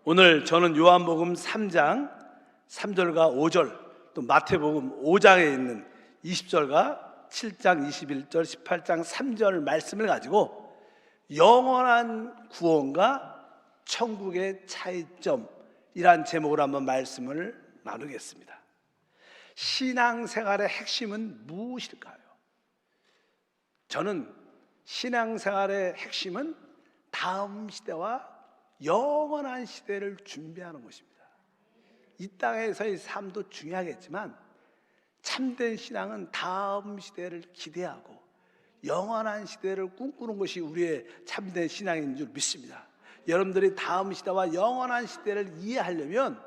오늘 저는 요한복음 3장 3절과 5절, 또 마태복음 5장에 있는 20절과 7장 21절, 18장 3절 말씀을 가지고 영원한 구원과 천국의 차이점이란 제목으로 한번 말씀을 나누겠습니다. 신앙생활의 핵심은 무엇일까요? 저는 신앙생활의 핵심은 다음 시대와 영원한 시대를 준비하는 것입니다. 이 땅에서의 삶도 중요하겠지만 참된 신앙은 다음 시대를 기대하고 영원한 시대를 꿈꾸는 것이 우리의 참된 신앙인 줄 믿습니다. 여러분들이 다음 시대와 영원한 시대를 이해하려면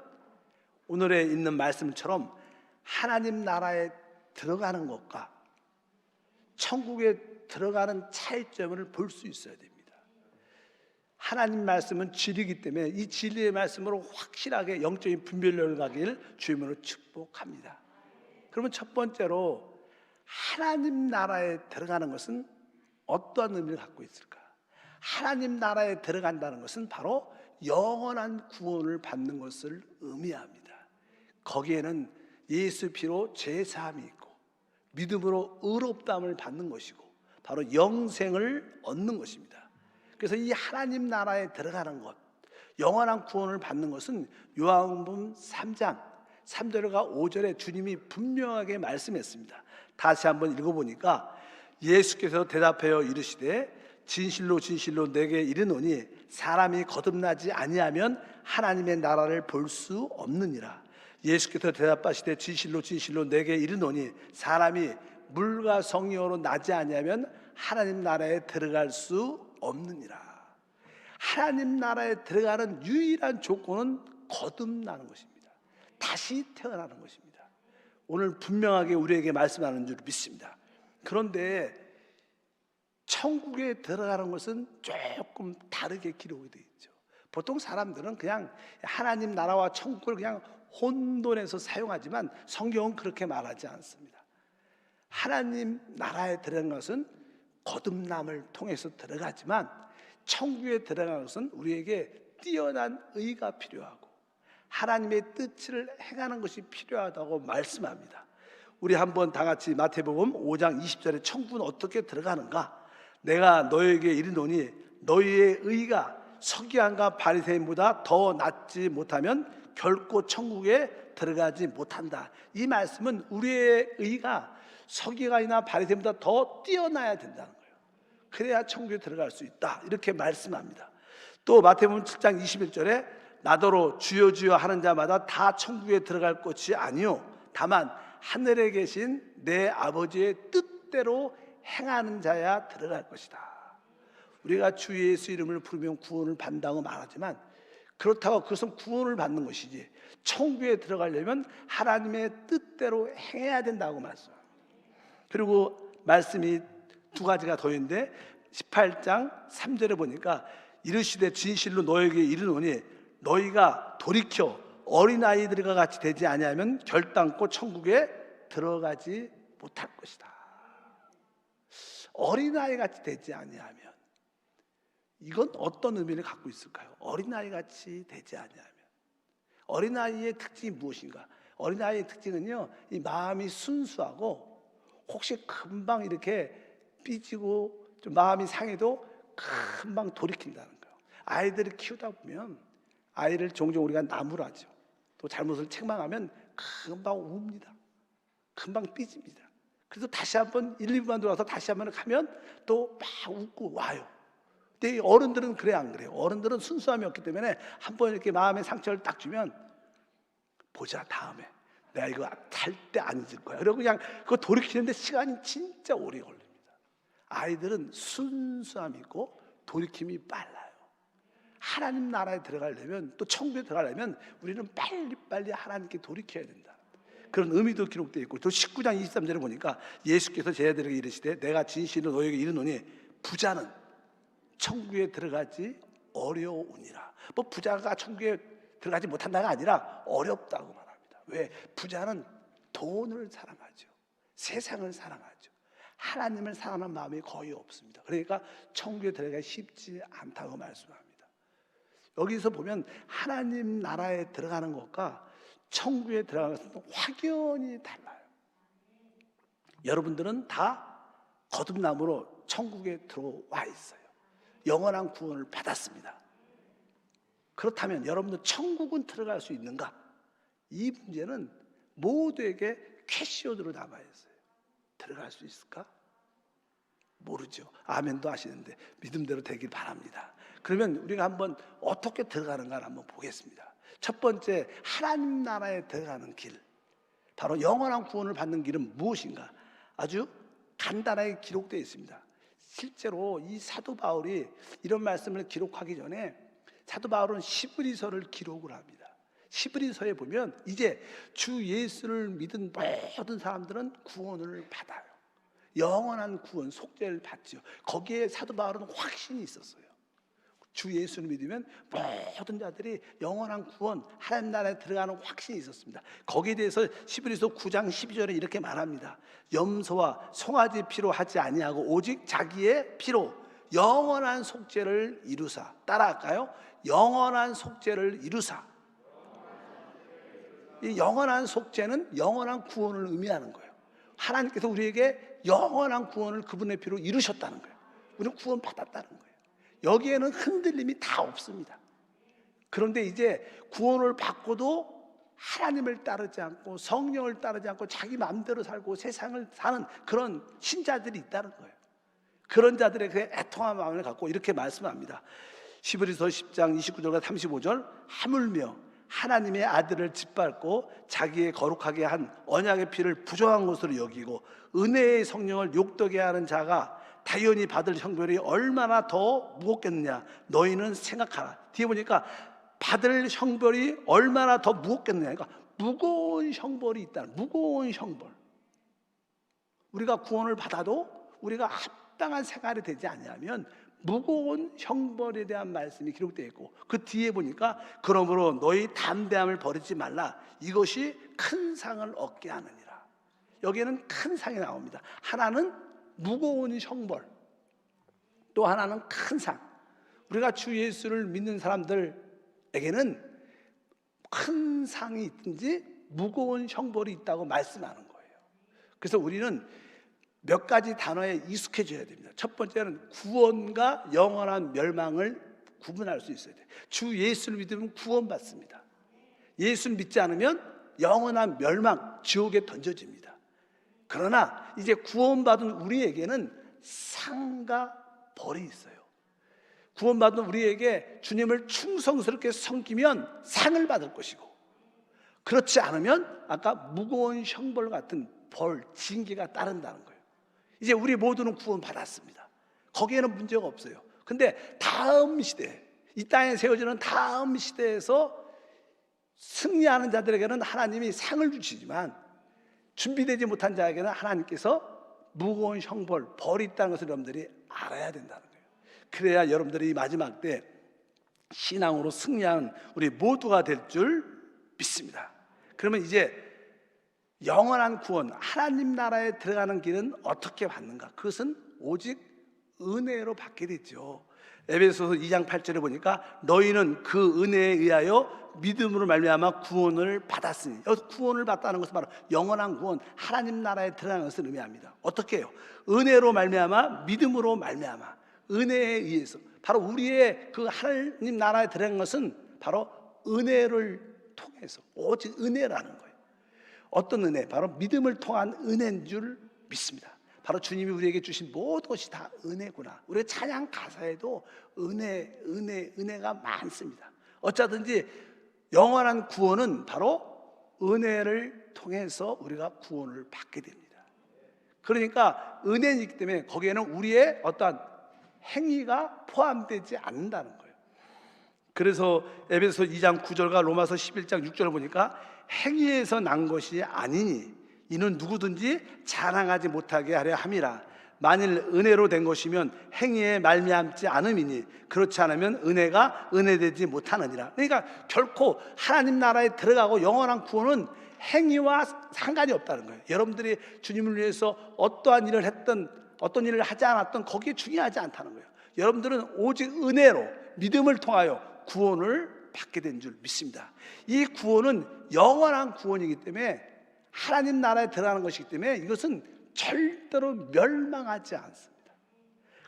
오늘에 있는 말씀처럼 하나님 나라에 들어가는 것과 천국에 들어가는 차이점을 볼 수 있어야 됩니다. 하나님 말씀은 진리이기 때문에 이 진리의 말씀으로 확실하게 영적인 분별력을 가길 주님으로 축복합니다. 그러면 첫 번째로 하나님 나라에 들어가는 것은 어떠한 의미를 갖고 있을까? 하나님 나라에 들어간다는 것은 바로 영원한 구원을 받는 것을 의미합니다. 거기에는 예수 피로 죄사함이 있고 믿음으로 의롭다함을 받는 것이고 바로 영생을 얻는 것입니다. 그래서 이 하나님 나라에 들어가는 것, 영원한 구원을 받는 것은 요한복음 3장 3절과 5절에 주님이 분명하게 말씀했습니다. 다시 한번 읽어보니까 예수께서 대답하여 이르시되 진실로 진실로 내게 이르노니 사람이 거듭나지 아니하면 하나님의 나라를 볼 수 없느니라. 예수께서 대답하시되 진실로 진실로 내게 이르노니 사람이 물과 성령으로 나지 아니하면 하나님 나라에 들어갈 수 없느니라. 하나님 나라에 들어가는 유일한 조건은 거듭나는 것입니다. 다시 태어나는 것입니다. 오늘 분명하게 우리에게 말씀하는 줄 믿습니다. 그런데 천국에 들어가는 것은 조금 다르게 기록이 되어 있죠. 보통 사람들은 그냥 하나님 나라와 천국을 그냥 혼돈해서 사용하지만 성경은 그렇게 말하지 않습니다. 하나님 나라에 들어가는 것은 거듭남을 통해서 들어가지만 천국에 들어가는 것은 우리에게 뛰어난 의가 필요하고 하나님의 뜻을 행하는 것이 필요하다고 말씀합니다. 우리 한번 다 같이 마태복음 5장 20절에 천국은 어떻게 들어가는가? 내가 너에게 이르노니 너희의 의가 서기관과 바리새인보다 더 낫지 못하면 결코 천국에 들어가지 못한다. 이 말씀은 우리의 의가 서기관이나 바리새인보다 더 뛰어나야 된다는 거예요. 그래야 천국에 들어갈 수 있다, 이렇게 말씀합니다. 또 마태복음 7장 21절에 나더러 주여 주여 하는 자마다 다 천국에 들어갈 것이 아니요 다만 하늘에 계신 내 아버지의 뜻대로 행하는 자야 들어갈 것이다. 우리가 주 예수 이름을 부르면 구원을 받는다고 말하지만 그렇다고 그것은 구원을 받는 것이지 천국에 들어가려면 하나님의 뜻대로 행해야 된다고 말씀합니다. 그리고 말씀이 두 가지가 더 있는데 18장 3절에 보니까 이르시되 진실로 너에게 이르노니 너희가 돌이켜 어린아이들과 같이 되지 아니하면 결단코 천국에 들어가지 못할 것이다. 어린아이 같이 되지 아니하면 이건 어떤 의미를 갖고 있을까요? 어린아이 같이 되지 아니하면 어린아이의 특징이 무엇인가? 어린아이의 특징은요, 이 마음이 순수하고 혹시 금방 이렇게 삐지고 좀 마음이 상해도 금방 돌이킨다는 거예요. 아이들을 키우다 보면 아이를 종종 우리가 나무라죠. 또 잘못을 책망하면 금방 웁니다. 금방 삐집니다. 그래서 다시 한번 1, 2분만 돌아서 다시 한번 가면 또 막 웃고 와요. 근데 어른들은 그래 안 그래요? 어른들은 순수함이 없기 때문에 한번 이렇게 마음의 상처를 딱 주면 보자 다음에 내가 이거 할 때 안 잊을 거야. 그리고 그냥 그거 돌이키는데 시간이 진짜 오래 걸립니다. 아이들은 순수함이 있고 돌이킴이 빨라요. 하나님 나라에 들어가려면 또 천국에 들어가려면 우리는 빨리빨리 하나님께 돌이켜야 된다. 그런 의미도 기록되어 있고 또 19장 23절에 보니까 예수께서 제자들에게 이르시되 내가 진실로 너에게 이르노니 부자는 천국에 들어가지 어려우니라. 뭐 부자가 천국에 들어가지 못한다가 아니라 어렵다고 말합니다. 왜? 부자는 돈을 사랑하죠. 세상을 사랑하죠. 하나님을 사랑하는 마음이 거의 없습니다. 그러니까 천국에 들어가기 쉽지 않다고 말씀합니다. 여기서 보면 하나님 나라에 들어가는 것과 천국에 들어가는 것은 확연히 달라요. 여러분들은 다 거듭남으로 천국에 들어와 있어요. 영원한 구원을 받았습니다. 그렇다면 여러분들 천국은 들어갈 수 있는가? 이 문제는 모두에게 퀘스천으로 남아 있어요. 들어갈 수 있을까? 모르죠. 아멘도 하시는데 믿음대로 되길 바랍니다. 그러면 우리가 한번 어떻게 들어가는가 한번 보겠습니다. 첫 번째, 하나님 나라에 들어가는 길, 바로 영원한 구원을 받는 길은 무엇인가? 아주 간단하게 기록되어 있습니다. 실제로 이 사도 바울이 이런 말씀을 기록하기 전에 사도 바울은 시브리서를 기록을 합니다. 시브리서에 보면 이제 주 예수를 믿은 모든 사람들은 구원을 받아요. 영원한 구원, 속죄를 받죠. 거기에 사도 바울은 확신이 있었어요. 주 예수를 믿으면 모든 자들이 영원한 구원, 하나님 나라에 들어가는 확신이 있었습니다. 거기에 대해서 시브리서 9장 12절에 이렇게 말합니다. 염소와 송아지 피로 하지 아니하고 오직 자기의 피로 영원한 속죄를 이루사. 따라할까요? 영원한 속죄를 이루사. 이 영원한 속죄는 영원한 구원을 의미하는 거예요. 하나님께서 우리에게 영원한 구원을 그분의 피로 이루셨다는 거예요. 우리는 구원 받았다는 거예요. 여기에는 흔들림이 다 없습니다. 그런데 이제 구원을 받고도 하나님을 따르지 않고 성령을 따르지 않고 자기 마음대로 살고 세상을 사는 그런 신자들이 있다는 거예요. 그런 자들의 그 애통한 마음을 갖고 이렇게 말씀합니다. 시브리서 10장 29절과 35절, 하물며 하나님의 아들을 짓밟고 자기의 거룩하게 한 언약의 피를 부정한 것으로 여기고 은혜의 성령을 욕되게 하는 자가 당연히 받을 형벌이 얼마나 더 무겁겠느냐 너희는 생각하라. 뒤에 보니까 받을 형벌이 얼마나 더 무겁겠느냐, 그러니까 무거운 형벌이 있다. 무거운 형벌. 우리가 구원을 받아도 우리가 합당한 생활이 되지 않으면 무거운 형벌에 대한 말씀이 기록되어 있고, 그 뒤에 보니까 그러므로 너희 담대함을 버리지 말라. 이것이 큰 상을 얻게 하느니라. 여기에는 큰 상이 나옵니다. 하나는 무거운 형벌, 또 하나는 큰 상. 우리가 주 예수를 믿는 사람들에게는 큰 상이 있든지 무거운 형벌이 있다고 말씀하는 거예요. 그래서 우리는 몇 가지 단어에 익숙해져야 됩니다. 첫 번째는 구원과 영원한 멸망을 구분할 수 있어야 돼요. 주 예수를 믿으면 구원받습니다. 예수를 믿지 않으면 영원한 멸망, 지옥에 던져집니다. 그러나 이제 구원받은 우리에게는 상과 벌이 있어요. 구원받은 우리에게 주님을 충성스럽게 섬기면 상을 받을 것이고, 그렇지 않으면 아까 무거운 형벌 같은 벌, 징계가 따른다는 거예요. 이제 우리 모두는 구원받았습니다. 거기에는 문제가 없어요. 근데 다음 시대, 이 땅에 세워지는 다음 시대에서 승리하는 자들에게는 하나님이 상을 주시지만 준비되지 못한 자에게는 하나님께서 무거운 형벌, 벌이 있다는 것을 여러분들이 알아야 된다는 거예요. 그래야 여러분들이 마지막 때 신앙으로 승리하는 우리 모두가 될 줄 믿습니다. 그러면 이제 영원한 구원, 하나님 나라에 들어가는 길은 어떻게 받는가? 그것은 오직 은혜로 받게 되죠. 에베소서 2장 8절에 보니까 너희는 그 은혜에 의하여 믿음으로 말미암아 구원을 받았으니, 구원을 받다는 것은 바로 영원한 구원, 하나님 나라에 들어가는 것을 의미합니다. 어떻게 해요? 은혜로 말미암아, 믿음으로 말미암아, 은혜에 의해서. 바로 우리의 그 하나님 나라에 들어가는 것은 바로 은혜를 통해서, 오직 은혜라는 거예요. 어떤 은혜? 바로 믿음을 통한 은혜인 줄 믿습니다. 바로 주님이 우리에게 주신 모든 것이 다 은혜구나. 우리의 찬양 가사에도 은혜가 많습니다. 어쩌든지 영원한 구원은 바로 은혜를 통해서 우리가 구원을 받게 됩니다. 그러니까 은혜이기 때문에 거기에는 우리의 어떠한 행위가 포함되지 않는다는 거예요. 그래서 에베소 2장 9절과 로마서 11장 6절을 보니까 행위에서 난 것이 아니니 이는 누구든지 자랑하지 못하게 하려 함이라. 만일 은혜로 된 것이면 행위에 말미암지 않음이니 그렇지 않으면 은혜가 은혜되지 못하느니라. 그러니까 결코 하나님 나라에 들어가고 영원한 구원은 행위와 상관이 없다는 거예요. 여러분들이 주님을 위해서 어떠한 일을 했든 어떤 일을 하지 않았든 거기에 중요하지 않다는 거예요. 여러분들은 오직 은혜로 믿음을 통하여 구원을 받게 된 줄 믿습니다. 이 구원은 영원한 구원이기 때문에 하나님 나라에 들어가는 것이기 때문에 이것은 절대로 멸망하지 않습니다.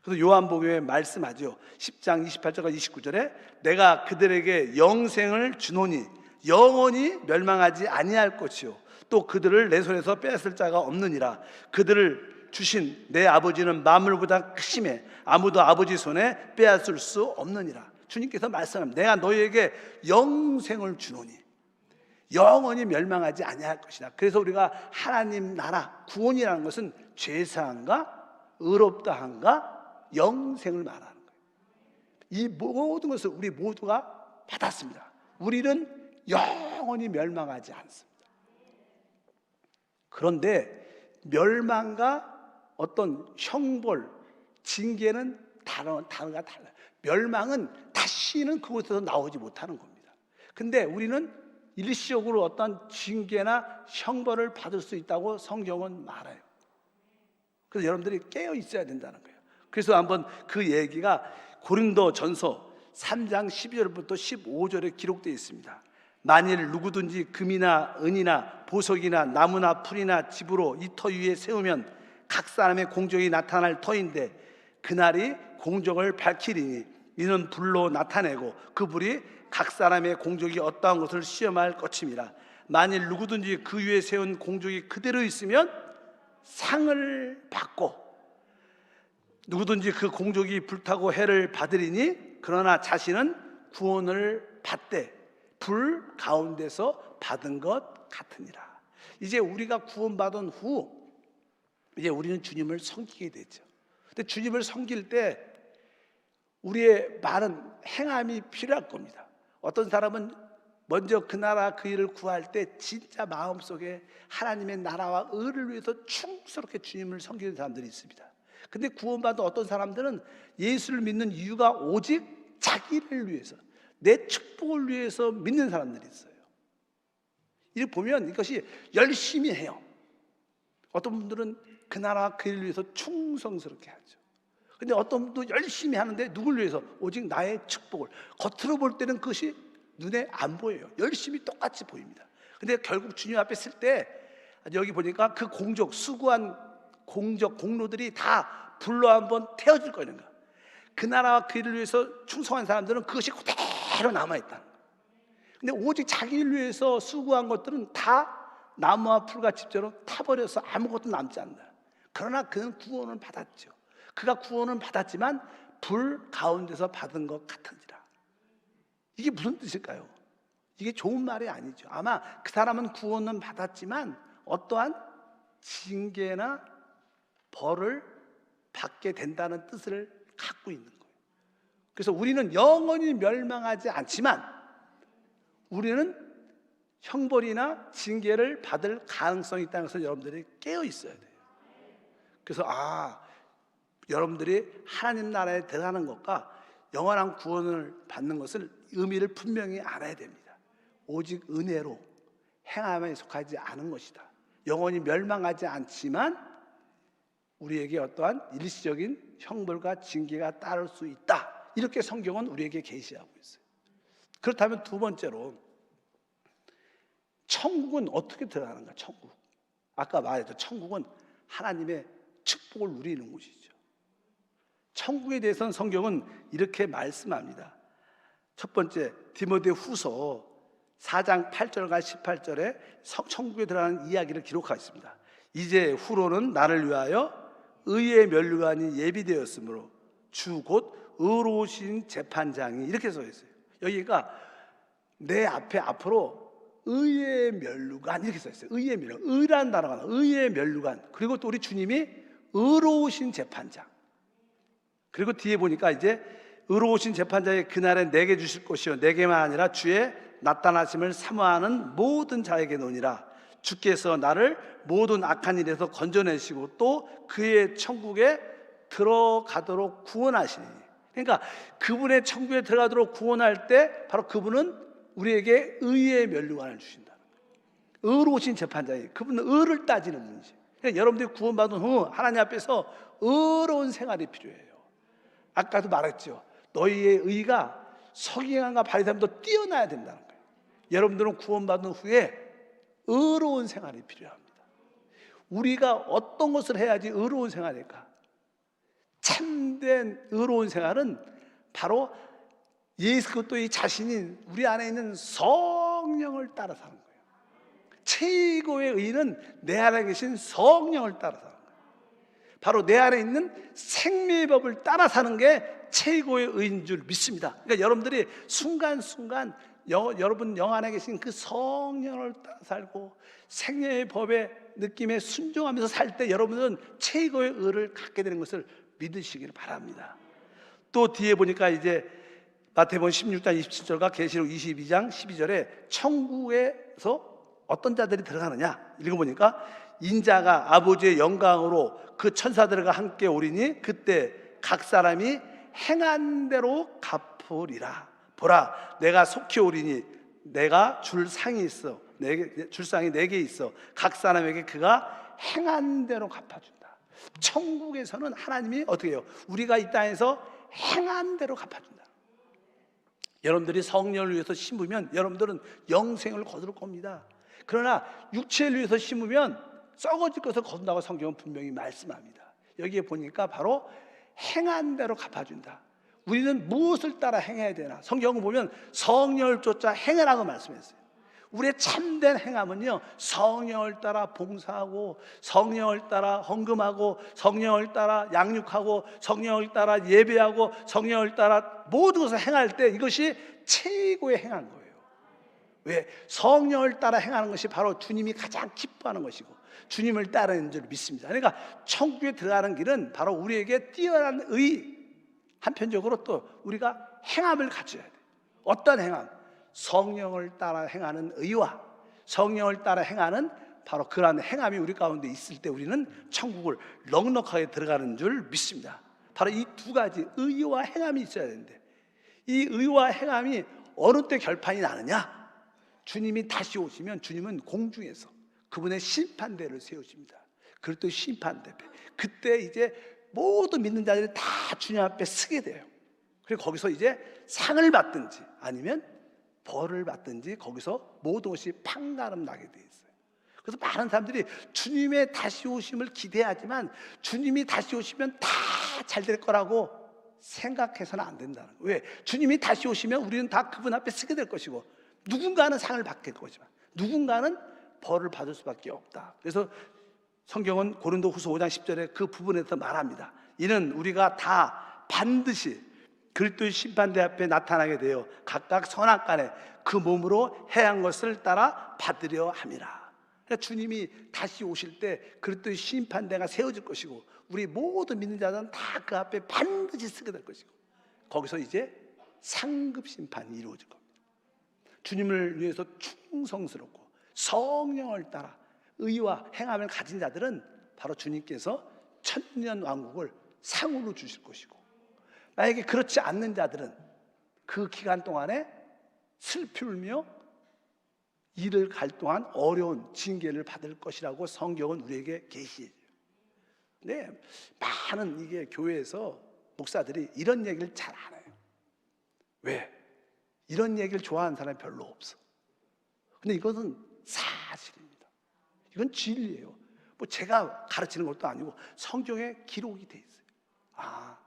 그래서 요한복음에 말씀하죠. 10장 28절과 29절에 내가 그들에게 영생을 주노니 영원히 멸망하지 아니할 것이요 또 그들을 내 손에서 빼앗을 자가 없느니라. 그들을 주신 내 아버지는 만물보다 크심에 아무도 아버지 손에 빼앗을 수 없느니라. 주님께서 말씀합니다. 내가 너희에게 영생을 주노니 영원히 멸망하지 아니할 것이다. 그래서 우리가 하나님 나라 구원이라는 것은 죄사함과 의롭다함과 영생을 말하는 거예요. 이 모든 것을 우리 모두가 받았습니다. 우리는 영원히 멸망하지 않습니다. 그런데 멸망과 어떤 형벌, 징계는 다르가 달라요. 멸망은 다시는 그곳에서 나오지 못하는 겁니다. 근데 우리는 일시적으로 어떤 징계나 형벌을 받을 수 있다고 성경은 말해요. 그래서 여러분들이 깨어 있어야 된다는 거예요. 그래서 한번 그 얘기가 고린도전서 3장 12절부터 15절에 기록되어 있습니다. 만일 누구든지 금이나 은이나 보석이나 나무나 풀이나 집으로 이 터 위에 세우면 각 사람의 공적이 나타날 터인데 그날이 공적을 밝히리니 이는 불로 나타내고 그 불이 각 사람의 공적이 어떠한 것을 시험할 것임이라. 만일 누구든지 그 위에 세운 공적이 그대로 있으면 상을 받고 누구든지 그 공적이 불타고 해를 받으리니 그러나 자신은 구원을 받되 불 가운데서 받은 것 같으니라. 이제 우리가 구원받은 후 이제 우리는 주님을 섬기게 되죠. 근데 주님을 섬길 때 우리의 많은 행함이 필요할 겁니다. 어떤 사람은 먼저 그 나라 그 일을 구할 때 진짜 마음속에 하나님의 나라와 의를 위해서 충성스럽게 주님을 섬기는 사람들이 있습니다. 근데 구원받은 어떤 사람들은 예수를 믿는 이유가 오직 자기를 위해서 내 축복을 위해서 믿는 사람들이 있어요. 이렇게 보면 이것이 열심히 해요. 어떤 분들은 그 나라 그 일을 위해서 충성스럽게 하죠. 근데 어떤 분도 열심히 하는데 누굴 위해서? 오직 나의 축복을. 겉으로 볼 때는 그것이 눈에 안 보여요. 열심히 똑같이 보입니다. 근데 결국 주님 앞에 쓸 때 여기 보니까 그 공적, 수고한 공적, 공로들이 다 불로 한번 태워질 거니까 그 나라와 그 일을 위해서 충성한 사람들은 그것이 그대로 남아있다. 근데 오직 자기를 위해서 수고한 것들은 다 나무와 풀과 집처럼 타버려서 아무것도 남지 않는다. 그러나 그는 구원을 받았죠. 그가 구원은 받았지만 불 가운데서 받은 것 같은지라. 이게 무슨 뜻일까요? 이게 좋은 말이 아니죠. 아마 그 사람은 구원은 받았지만 어떠한 징계나 벌을 받게 된다는 뜻을 갖고 있는 거예요. 그래서 우리는 영원히 멸망하지 않지만 우리는 형벌이나 징계를 받을 가능성이 있다는 것을 여러분들이 깨어 있어야 돼요. 그래서 여러분들이 하나님 나라에 들어가는 것과 영원한 구원을 받는 것을 의미를 분명히 알아야 됩니다. 오직 은혜로 행함에 속하지 않은 것이다. 영원히 멸망하지 않지만 우리에게 어떠한 일시적인 형벌과 징계가 따를 수 있다. 이렇게 성경은 우리에게 계시하고 있어요. 그렇다면 두 번째로 천국은 어떻게 들어가는가? 천국. 아까 말했죠. 천국은 하나님의 축복을 누리는 곳이죠. 천국에 대해서는 성경은 이렇게 말씀합니다. 첫 번째 디모데후서 4장 8절과 18절에 천국에 들어가는 이야기를 기록하고 있습니다. 이제 후로는 나를 위하여 의의 면류관이 예비되었으므로 주 곧 의로우신 재판장이 이렇게 써 있어요. 여기가 내 앞에 앞으로 의의 면류관 이렇게 써 있어요. 의의 면류관, 의라는 단어가 나와요. 의의 면류관. 그리고 또 우리 주님이 의로우신 재판장. 그리고 뒤에 보니까 이제 의로우신 재판장이 그날에 내게 주실 것이요 내게만 아니라 주의 나타나심을 사모하는 모든 자에게 노니라. 주께서 나를 모든 악한 일에서 건져내시고 또 그의 천국에 들어가도록 구원하시니. 그러니까 그분의 천국에 들어가도록 구원할 때 바로 그분은 우리에게 의의 면류관을 주신다. 의로우신 재판장이 그분은 의를 따지는 분이지. 그러니까 여러분들이 구원받은 후 하나님 앞에서 의로운 생활이 필요해요. 아까도 말했죠. 너희의 의가 서기관과 바리새인보다 뛰어나야 된다는 거예요. 여러분들은 구원받은 후에 의로운 생활이 필요합니다. 우리가 어떤 것을 해야지 의로운 생활일까? 참된 의로운 생활은 바로 예수 그리스도의 자신인 우리 안에 있는 성령을 따라 사는 거예요. 최고의 의는 내 안에 계신 성령을 따라 사는 거예요. 바로 내 안에 있는 생명의 법을 따라 사는 게 최고의 의인 줄 믿습니다. 그러니까 여러분들이 순간순간 여러분 영 안에 계신 그 성령을 따라 살고 생명의 법의 느낌에 순종하면서 살 때 여러분은 최고의 의를 갖게 되는 것을 믿으시길 바랍니다. 또 뒤에 보니까 이제 마태복음 16장 27절과 계시록 22장 12절에 천국에서 어떤 자들이 들어가느냐 읽어보니까 인자가 아버지의 영광으로 그 천사들과 함께 오리니 그때 각 사람이 행한 대로 갚으리라. 보라, 내가 속히 오리니 내가 줄 상이 있어. 줄 상이 4개 있어. 각 사람에게 그가 행한 대로 갚아준다. 천국에서는 하나님이 어떻게 해요? 우리가 이 땅에서 행한 대로 갚아준다. 여러분들이 성령을 위해서 심으면 여러분들은 영생을 거둘 겁니다. 그러나 육체를 위해서 심으면 썩어질 것을 거둔다고 성경은 분명히 말씀합니다. 여기에 보니까 바로 행한 대로 갚아준다. 우리는 무엇을 따라 행해야 되나? 성경을 보면 성령을 쫓아 행하라고 말씀했어요. 우리의 참된 행함은요, 성령을 따라 봉사하고 성령을 따라 헌금하고 성령을 따라 양육하고 성령을 따라 예배하고 성령을 따라 모든 것을 행할 때 이것이 최고의 행한 거예요. 왜? 성령을 따라 행하는 것이 바로 주님이 가장 기뻐하는 것이고 주님을 따르는 줄 믿습니다. 그러니까 천국에 들어가는 길은 바로 우리에게 뛰어난 의, 한편적으로 또 우리가 행함을 갖춰야 돼요. 어떤 행함? 성령을 따라 행하는 의와 성령을 따라 행하는 바로 그러한 행함이 우리 가운데 있을 때 우리는 천국을 넉넉하게 들어가는 줄 믿습니다. 바로 이 두 가지 의와 행함이 있어야 되는데 이 의와 행함이 어느 때 결판이 나느냐? 주님이 다시 오시면 주님은 공중에서 그분의 심판대를 세우십니다. 그리고 심판대 그때 이제 모든 믿는 자들이 다 주님 앞에 서게 돼요. 그리고 거기서 이제 상을 받든지 아니면 벌을 받든지 거기서 모든 것이 판가름 나게 돼 있어요. 그래서 많은 사람들이 주님의 다시 오심을 기대하지만 주님이 다시 오시면 다 잘 될 거라고 생각해서는 안 된다는 거예요. 왜? 주님이 다시 오시면 우리는 다 그분 앞에 서게 될 것이고 누군가는 상을 받게 될 거지만 누군가는 벌을 받을 수밖에 없다. 그래서 성경은 고린도후서 5장 10절에 그 부분에서 말합니다. 이는 우리가 다 반드시 그리스도의 심판대 앞에 나타나게 되어 각각 선악간에 그 몸으로 행한 것을 따라 받으려 함이라. 그러니까 주님이 다시 오실 때 그리스도의 심판대가 세워질 것이고 우리 모든 믿는 자들은 다 그 앞에 반드시 서게 될 것이고 거기서 이제 상급 심판이 이루어질 겁니다. 주님을 위해서 충성스럽고 성령을 따라 의와 행함을 가진 자들은 바로 주님께서 천년 왕국을 상으로 주실 것이고 만약에 그렇지 않는 자들은 그 기간 동안에 슬피울며 일을 갈 동안 어려운 징계를 받을 것이라고 성경은 우리에게 계시해요. 네, 많은 이게 교회에서 목사들이 이런 얘기를 잘 안 해요. 왜? 이런 얘기를 좋아하는 사람이 별로 없어. 근데 이것은 사실입니다. 이건 진리예요. 뭐 제가 가르치는 것도 아니고 성경에 기록이 돼 있어요. 아,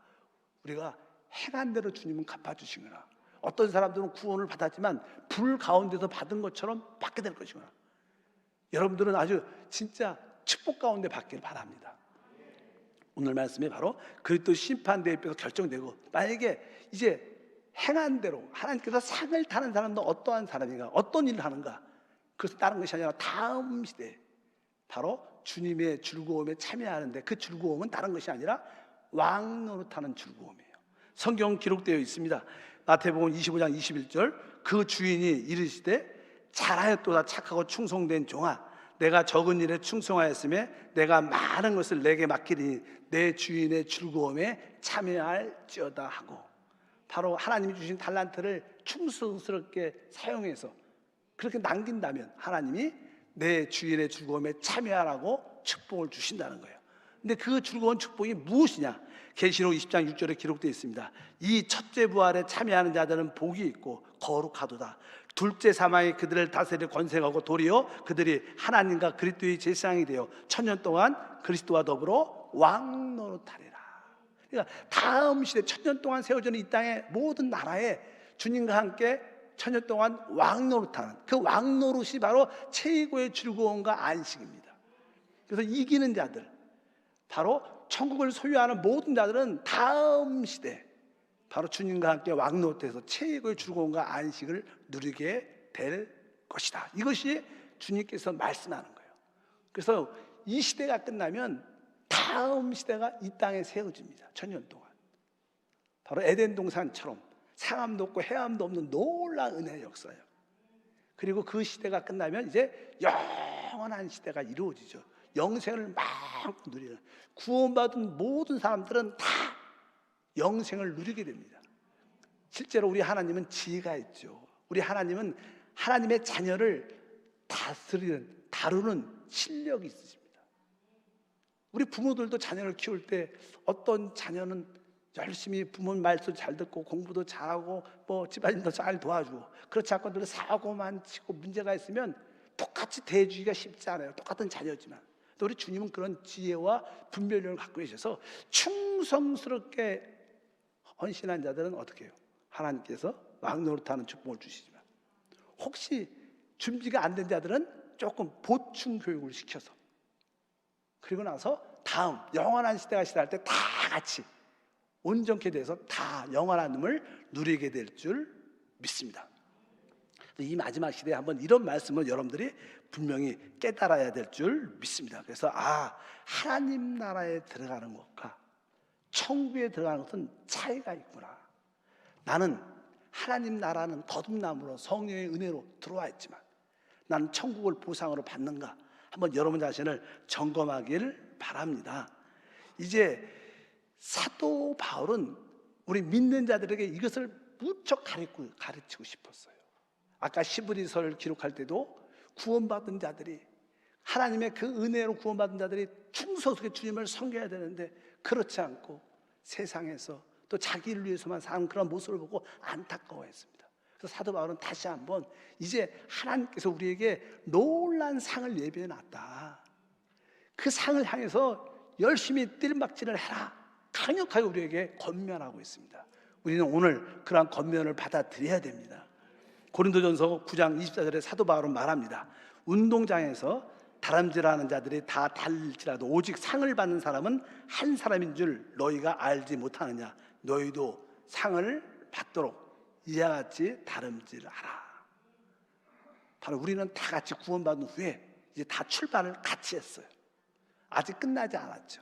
우리가 행한 대로 주님은 갚아주시구나. 어떤 사람들은 구원을 받았지만 불 가운데서 받은 것처럼 받게 될 것이구나. 여러분들은 아주 진짜 축복 가운데 받길 바랍니다. 오늘 말씀이 바로 그리스도 심판대에 앞에서 결정되고 만약에 이제 행한 대로 하나님께서 상을 타는 사람도 어떠한 사람인가 어떤 일을 하는가 그것은 다른 것이 아니라 다음 시대에 바로 주님의 즐거움에 참여하는데 그 즐거움은 다른 것이 아니라 왕 노릇하는 즐거움이에요. 성경 기록되어 있습니다. 마태복음 25장 21절 그 주인이 이르시되 잘하였도다 착하고 충성된 종아 내가 적은 일에 충성하였으며 내가 많은 것을 내게 맡기리니 내 주인의 즐거움에 참여할지어다 하고 바로 하나님이 주신 달란트를 충성스럽게 사용해서 그렇게 남긴다면 하나님이 내 주인의 즐거움에 참여하라고 축복을 주신다는 거예요. 근데 그 즐거운 축복이 무엇이냐? 계시록 20장 6절에 기록되어 있습니다. 이 첫째 부활에 참여하는 자들은 복이 있고 거룩하도다. 둘째 사망이 그들을 다스릴 권세하고 도리어 그들이 하나님과 그리스도의 제사장이 되어 천년 동안 그리스도와 더불어 왕노릇하리라. 그러니까 다음 시대 천년 동안 세워지는 이 땅의 모든 나라에 주님과 함께 천년 동안 왕노릇하는 그 왕노릇이 바로 최고의 즐거움과 안식입니다. 그래서 이기는 자들, 바로 천국을 소유하는 모든 자들은 다음 시대 바로 주님과 함께 왕노릇해서 최고의 즐거움과 안식을 누리게 될 것이다. 이것이 주님께서 말씀하는 거예요. 그래서 이 시대가 끝나면 다음 시대가 이 땅에 세워집니다. 천년 동안. 바로 에덴 동산처럼 상함도 없고 해함도 없는 놀라운 은혜의 역사예요. 그리고 그 시대가 끝나면 이제 영원한 시대가 이루어지죠. 영생을 막 누리는, 구원받은 모든 사람들은 다 영생을 누리게 됩니다. 실제로 우리 하나님은 지혜가 있죠. 우리 하나님은 하나님의 자녀를 다루는 실력이 있으십니다. 우리 부모들도 자녀를 키울 때 어떤 자녀는 열심히 부모님 말도 잘 듣고 공부도 잘하고 뭐 집안일도 잘 도와주고, 그렇지 않고들 사고만 치고 문제가 있으면 똑같이 대해주기가 쉽지 않아요. 똑같은 자녀지만. 또 우리 주님은 그런 지혜와 분별력을 갖고 계셔서 충성스럽게 헌신한 자들은 어떻게 해요? 하나님께서 왕노릇하는 축복을 주시지만, 혹시 준비가 안 된 자들은 조금 보충 교육을 시켜서, 그리고 나서 다음 영원한 시대가 시작할 때 다 같이 온전케 돼서 다 영원한 힘을 누리게 될 줄 믿습니다. 이 마지막 시대에 한번 이런 말씀을 여러분들이 분명히 깨달아야 될 줄 믿습니다. 그래서 하나님 나라에 들어가는 것과 천국에 들어가는 것은 차이가 있구나. 나는 하나님 나라는 거듭남으로 성령의 은혜로 들어와 있지만 나는 천국을 보상으로 받는가? 한번 여러분 자신을 점검하길 바랍니다. 이제 사도 바울은 우리 믿는 자들에게 이것을 무척 가르치고 싶었어요. 아까 시브리서를 기록할 때도 구원받은 자들이, 하나님의 그 은혜로 구원받은 자들이 충성스럽게 주님을 섬겨야 되는데 그렇지 않고 세상에서 또 자기를 위해서만 사는 그런 모습을 보고 안타까워했습니다. 그래서 사도 바울은 다시 한번 이제 하나님께서 우리에게 놀란 상을 예비해 놨다. 그 상을 향해서 열심히 띨박질을 해라. 강력하게 우리에게 권면하고 있습니다. 우리는 오늘 그러한 권면을 받아들여야 됩니다. 고린도전서 9장 24절에 사도 바울은 말합니다. 운동장에서 다람질하는 자들이 다 달릴지라도 오직 상을 받는 사람은 한 사람인 줄 너희가 알지 못하느냐. 너희도 상을 받도록 이와 같이 다름질하라. 바로 우리는 다 같이 구원받은 후에 이제 다 출발을 같이 했어요. 아직 끝나지 않았죠.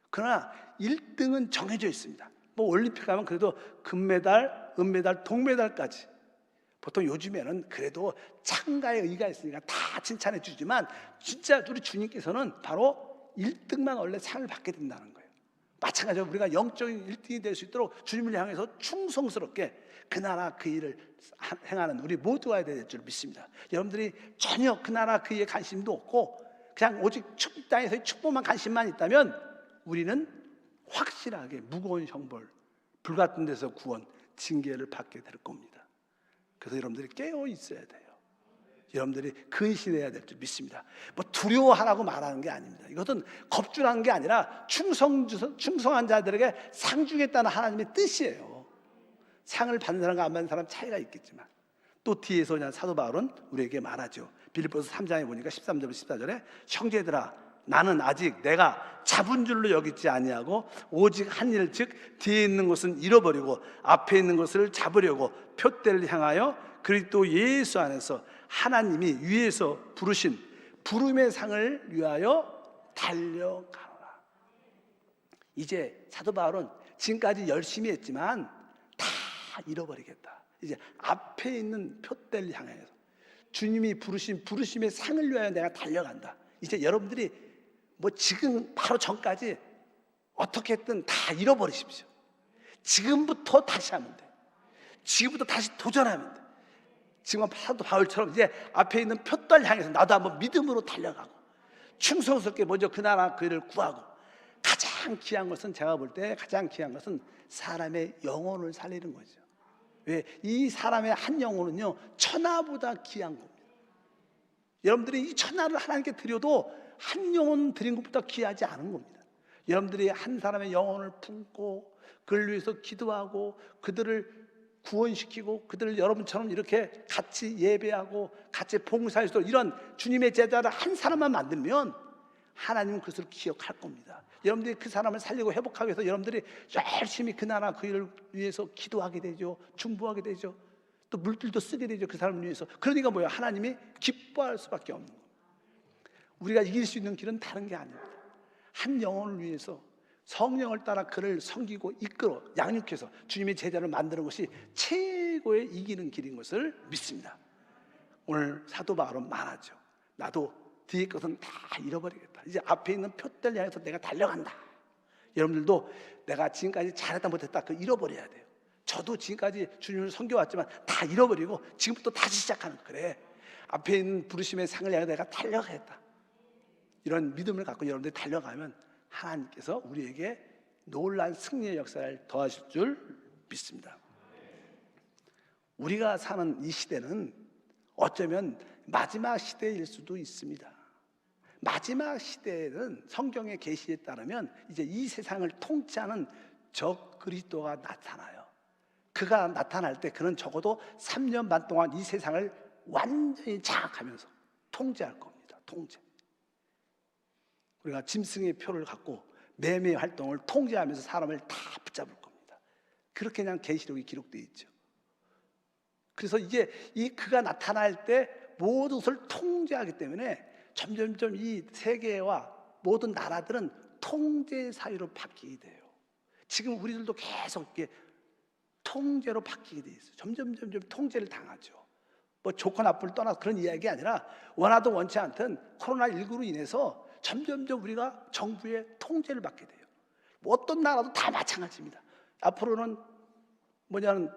그러나 1등은 정해져 있습니다. 뭐 올림픽 가면 그래도 금메달, 은메달, 동메달까지. 보통 요즘에는 그래도 참가의 의의가 있으니까 다 칭찬해 주지만 진짜 우리 주님께서는 바로 1등만 원래 상을 받게 된다는 거예요. 마찬가지로 우리가 영적인 1등이 될 수 있도록 주님을 향해서 충성스럽게 그 나라 그 일을 행하는 우리 모두가 될 줄 믿습니다. 여러분들이 전혀 그 나라 그 일에 관심도 없고 그냥 오직 땅에서의 축복만 관심만 있다면 우리는 확실하게 무거운 형벌, 불같은 데서 구원, 징계를 받게 될 겁니다. 그래서 여러분들이 깨어 있어야 돼요. 여러분들이 근신해야 될 줄 믿습니다. 뭐 두려워하라고 말하는 게 아닙니다. 이것은 겁주라는 게 아니라 충성한 자들에게 상 주겠다는 하나님의 뜻이에요. 상을 받는 사람과 안 받는 사람 차이가 있겠지만 또 뒤에서 그냥 사도 바울은 우리에게 말하죠. 빌립보서 3장에 보니까 13절 14절에 형제들아 나는 아직 내가 잡은 줄로 여기지 아니하고 오직 한 일 즉 뒤에 있는 것은 잃어버리고 앞에 있는 것을 잡으려고 표대를 향하여 그리스도 예수 안에서 하나님이 위에서 부르신 부름의 상을 위하여 달려가노라. 이제 사도 바울은 지금까지 열심히 했지만 다 잃어버리겠다. 이제 앞에 있는 표대를 향해서 주님이 부르신 부르심의 상을 위하여 내가 달려간다. 이제 여러분들이 뭐 지금 바로 전까지 어떻게 했든 다 잃어버리십시오. 지금부터 다시 하면 돼. 지금부터 다시 도전하면 돼. 지금 사도 바울처럼 이제 앞에 있는 표대를 향해서 나도 한번 믿음으로 달려가고 충성스럽게 먼저 그 나라 그 일을 구하고 가장 귀한 것은, 제가 볼 때 가장 귀한 것은 사람의 영혼을 살리는 거죠. 왜? 이 사람의 한 영혼은요 천하보다 귀한 겁니다. 여러분들이 이 천하를 하나님께 드려도 한 영혼 드린 것보다 귀하지 않은 겁니다. 여러분들이 한 사람의 영혼을 품고 그를 위해서 기도하고 그들을 구원시키고 그들을 여러분처럼 이렇게 같이 예배하고 같이 봉사할 수 있도록 이런 주님의 제자를 한 사람만 만들면 하나님은 그것을 기억할 겁니다. 여러분들이 그 사람을 살리고 회복하기 위해서 여러분들이 열심히 그 나라 그 일을 위해서 기도하게 되죠. 중보하게 되죠. 또 물질도 쓰게 되죠. 그 사람을 위해서. 그러니까 뭐예요? 하나님이 기뻐할 수밖에 없는 겁니다. 우리가 이길 수 있는 길은 다른 게 아닙니다. 한 영혼을 위해서 성령을 따라 그를 섬기고 이끌어 양육해서 주님의 제자를 만드는 것이 최고의 이기는 길인 것을 믿습니다. 오늘 사도 바울은 말하죠. 나도 뒤에 것은 다 잃어버리겠다. 이제 앞에 있는 표대를 향해서 내가 달려간다. 여러분들도 내가 지금까지 잘했다 못했다 그거 잃어버려야 돼요. 저도 지금까지 주님을 섬겨왔지만 다 잃어버리고 지금부터 다시 시작하는 거예요. 그래, 앞에 있는 부르심의 상을 향해 내가 달려가겠다. 이런 믿음을 갖고 여러분들이 달려가면 하나님께서 우리에게 놀라운 승리의 역사를 더하실 줄 믿습니다. 우리가 사는 이 시대는 어쩌면 마지막 시대일 수도 있습니다. 마지막 시대에는 성경의 계시에 따르면 이제 이 세상을 통치하는 적 그리스도가 나타나요. 그가 나타날 때 그는 적어도 3년 반 동안 이 세상을 완전히 장악하면서 통제할 겁니다. 통제. 우리가 짐승의 표를 갖고 매매 활동을 통제하면서 사람을 다 붙잡을 겁니다. 그렇게 그냥 계시록이 기록되어 있죠. 그래서 이제 이 그가 나타날 때 모든 것을 통제하기 때문에 점점점 이 세계와 모든 나라들은 통제 사유로 바뀌게 돼요. 지금 우리들도 계속 이렇게 통제로 바뀌게 돼 있어요. 점점 통제를 당하죠. 뭐 좋고 나쁨을 떠나서 그런 이야기 아니라 원하든 원치 않든 코로나19로 인해서 점점점 우리가 정부의 통제를 받게 돼요. 뭐 어떤 나라도 다 마찬가지입니다. 앞으로는 뭐냐면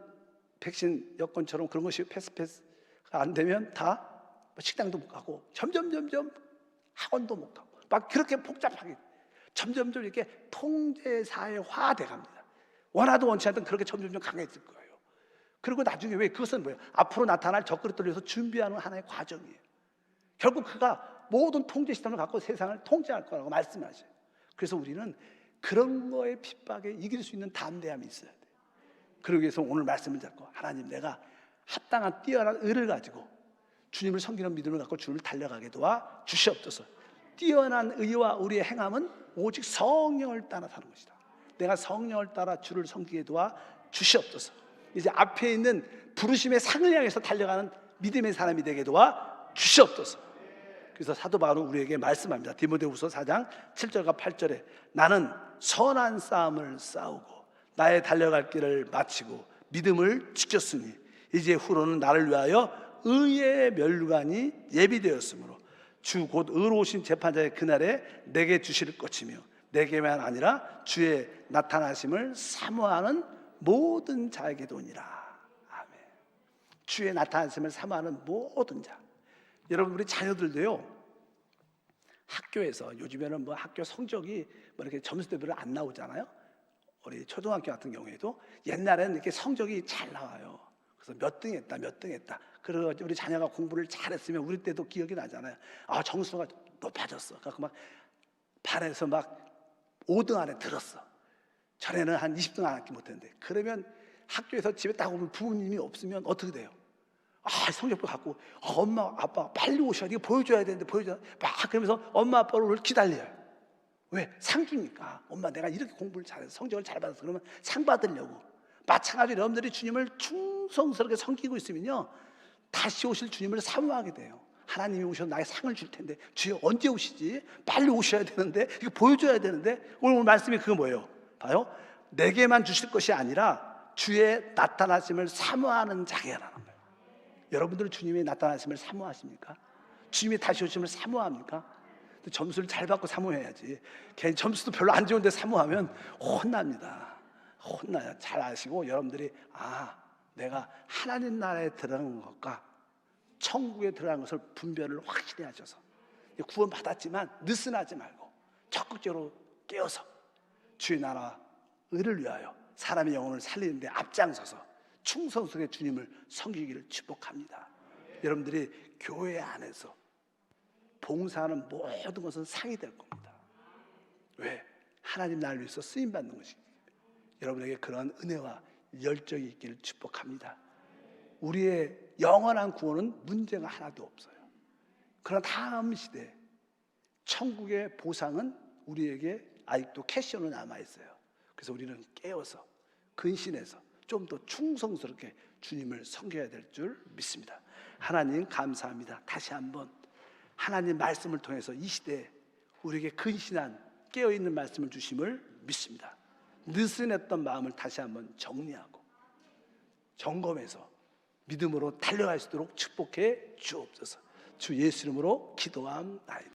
백신 여권처럼 그런 것이 패스가 안 되면 다 식당도 못 가고 점점점 학원도 못 가고 막 그렇게 복잡하게 점점점 이렇게 통제 사회화돼 갑니다. 원하든 원치 않든 그렇게 점점점 강해질 거예요. 그리고 나중에 왜 그것은 뭐예요? 앞으로 나타날 적그리스도를 위해서 준비하는 하나의 과정이에요. 결국 그가 모든 통제 시스템을 갖고 세상을 통제할 거라고 말씀하셔요. 그래서 우리는 그런 거에 핍박에 이길 수 있는 담대함이 있어야 돼요. 그러기 위해서 오늘 말씀을 잡고 하나님 내가 합당한 뛰어난 의를 가지고 주님을 섬기는 믿음을 갖고 주님을 달려가게 도와 주시옵소서. 뛰어난 의와 우리의 행함은 오직 성령을 따라 사는 것이다. 내가 성령을 따라 주를 섬기게 도와 주시옵소서. 이제 앞에 있는 부르심의 상을 향해서 달려가는 믿음의 사람이 되게 도와 주시옵소서. 그래서 사도 바울은 우리에게 말씀합니다. 디모데후서 4장 7절과 8절에 나는 선한 싸움을 싸우고 나의 달려갈 길을 마치고 믿음을 지켰으니 이제 후로는 나를 위하여 의의 면류관이 예비되었으므로 주 곧 의로우신 재판자의 그날에 내게 주실 것이며 내게만 아니라 주의 나타나심을 사모하는 모든 자에게도니라. 아멘. 주의 나타나심을 사모하는 모든 자. 여러분 우리 자녀들도요 학교에서 요즘에는 뭐 학교 성적이 뭐 이렇게 점수대별로 안 나오잖아요. 우리 초등학교 같은 경우에도 옛날에는 이렇게 성적이 잘 나와요. 그래서 몇 등 했다. 그리고 우리 자녀가 공부를 잘했으면 우리 때도 기억이 나잖아요. 아 점수가 높아졌어. 그래서 막 반에서 막 5등 안에 들었어. 전에는 한 20등 안에 못했는데 그러면 학교에서 집에 딱 오면 부모님이 없으면 어떻게 돼요? 아 성적표 갖고 엄마 아빠 빨리 오셔야 돼. 이거 보여줘야 되는데 보여줘야 막 그러면서 엄마 아빠를 기다려요. 왜? 상 주니까. 엄마 내가 이렇게 공부를 잘해서 성적을 잘 받아서 그러면 상 받으려고. 마찬가지로 여러분들이 주님을 충성스럽게 섬기고 있으면요 다시 오실 주님을 사모하게 돼요. 하나님이 오셔서 나에게 상을 줄 텐데 주여 언제 오시지? 빨리 오셔야 되는데 이거 보여줘야 되는데 오늘 말씀이 그거 뭐예요? 봐요. 내게만 주실 것이 아니라 주의 나타나심을 사모하는 자게라는 거예요. 여러분들은 주님의 나타나심을 사모하십니까? 주님이 다시 오심을 사모합니까? 점수를 잘 받고 사모해야지. 괜히 점수도 별로 안 좋은데 사모하면 혼납니다. 혼나요. 잘 아시고 여러분들이 내가 하나님 나라에 들어간 것과 천국에 들어간 것을 분별을 확실히 하셔서 구원 받았지만 느슨하지 말고 적극적으로 깨어서 주의 나라 의를 위하여 사람의 영혼을 살리는 데 앞장서서 충성스럽게 주님을 섬기기를 축복합니다. 여러분들이 교회 안에서 봉사하는 모든 것은 상이 될 겁니다. 왜? 하나님 나를 위해서 쓰임받는 것이기 때문에 여러분에게 그런 은혜와 열정이 있기를 축복합니다. 우리의 영원한 구원은 문제가 하나도 없어요. 그러나 다음 시대 천국의 보상은 우리에게 아직도 캐시로 남아있어요. 그래서 우리는 깨어서 근신해서 좀 더 충성스럽게 주님을 섬겨야 될 줄 믿습니다. 하나님 감사합니다. 다시 한번 하나님 말씀을 통해서 이 시대에 우리에게 근신한 깨어있는 말씀을 주심을 믿습니다. 느슨했던 마음을 다시 한번 정리하고 점검해서 믿음으로 달려갈 수 있도록 축복해 주옵소서. 주 예수 이름으로 기도함나이다.